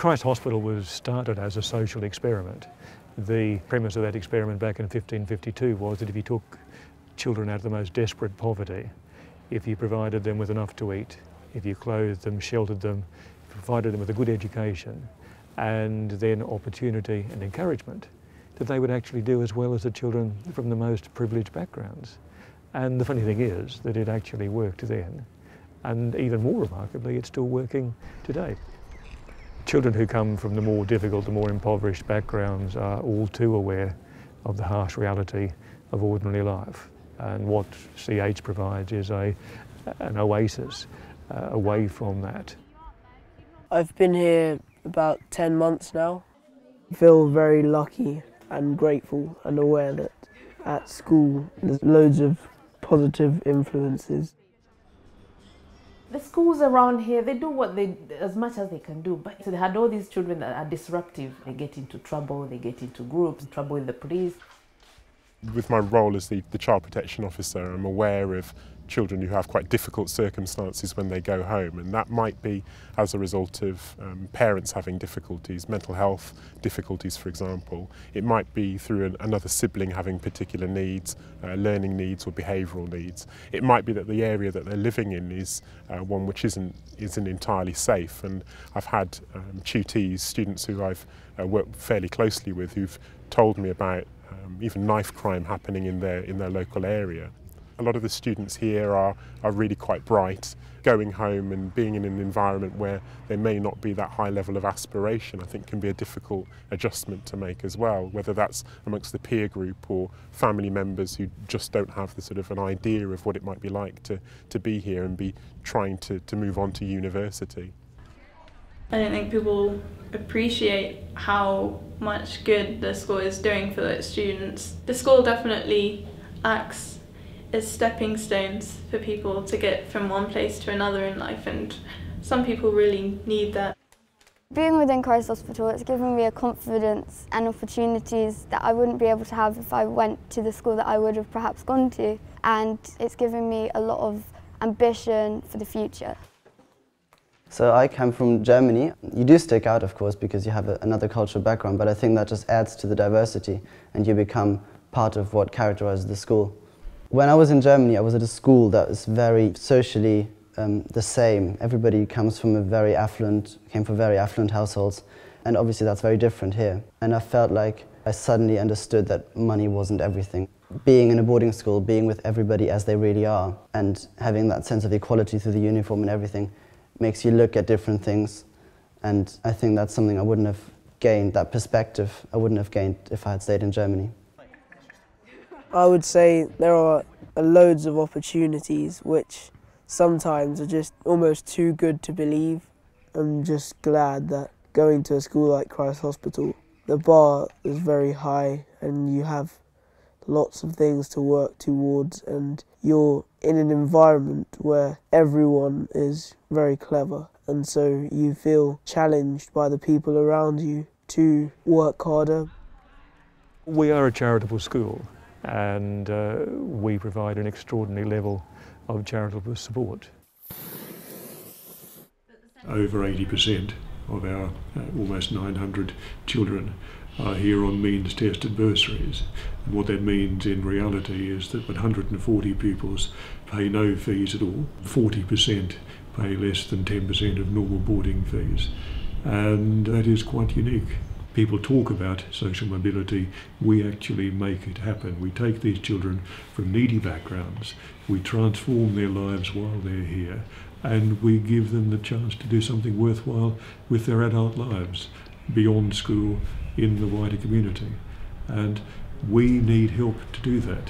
Christ Hospital was started as a social experiment. The premise of that experiment back in 1552 was that if you took children out of the most desperate poverty, if you provided them with enough to eat, if you clothed them, sheltered them, provided them with a good education, and then opportunity and encouragement, that they would actually do as well as the children from the most privileged backgrounds. And the funny thing is that it actually worked then, and even more remarkably, it's still working today. Children who come from the more difficult, the more impoverished backgrounds are all too aware of the harsh reality of ordinary life. And what CH provides is an oasis away from that. I've been here about 10 months now. I feel very lucky and grateful and aware that at school there's loads of positive influences. The schools around here, they do as much as they can do, but they had all these children that are disruptive. They get into trouble, they get into groups, trouble with the police. With my role as the child protection officer, I'm aware of children who have quite difficult circumstances when they go home, and that might be as a result of parents having difficulties, mental health difficulties for example. It might be through another sibling having particular needs, learning needs or behavioural needs. It might be that the area that they're living in is one which isn't entirely safe, and I've had tutees, students who I've worked fairly closely with, who've told me about even knife crime happening in their local area. A lot of the students here are really quite bright. Going home and being in an environment where there may not be that high level of aspiration, I think can be a difficult adjustment to make as well, whether that's amongst the peer group or family members who just don't have the sort of an idea of what it might be like to be here and be trying to move on to university. I don't think people appreciate how much good the school is doing for its students. The school definitely acts as stepping stones for people to get from one place to another in life, and some people really need that. Being within Christ Hospital, it's given me a confidence and opportunities that I wouldn't be able to have if I went to the school that I would have perhaps gone to, and it's given me a lot of ambition for the future. So I come from Germany. You do stick out, of course, because you have another cultural background, but I think that just adds to the diversity and you become part of what characterizes the school. When I was in Germany, I was at a school that is very socially the same. Everybody comes from came from very affluent households, and obviously that's very different here. And I felt like I suddenly understood that money wasn't everything. Being in a boarding school, being with everybody as they really are, and having that sense of equality through the uniform and everything, makes you look at different things, and I think that's something I wouldn't have gained, that perspective I wouldn't have gained if I had stayed in Germany. I would say there are loads of opportunities which sometimes are just almost too good to believe. I'm just glad that going to a school like Christ Hospital, the bar is very high and you have lots of things to work towards, and you're in an environment where everyone is very clever, and so you feel challenged by the people around you to work harder. We are a charitable school, and we provide an extraordinary level of charitable support. Over 80% of our almost 900 children are here on means tested bursaries. And what that means in reality is that 140 pupils pay no fees at all, 40% pay less than 10% of normal boarding fees, and that is quite unique. People talk about social mobility, we actually make it happen. We take these children from needy backgrounds, we transform their lives while they're here, and we give them the chance to do something worthwhile with their adult lives, beyond school, in the wider community. And we need help to do that.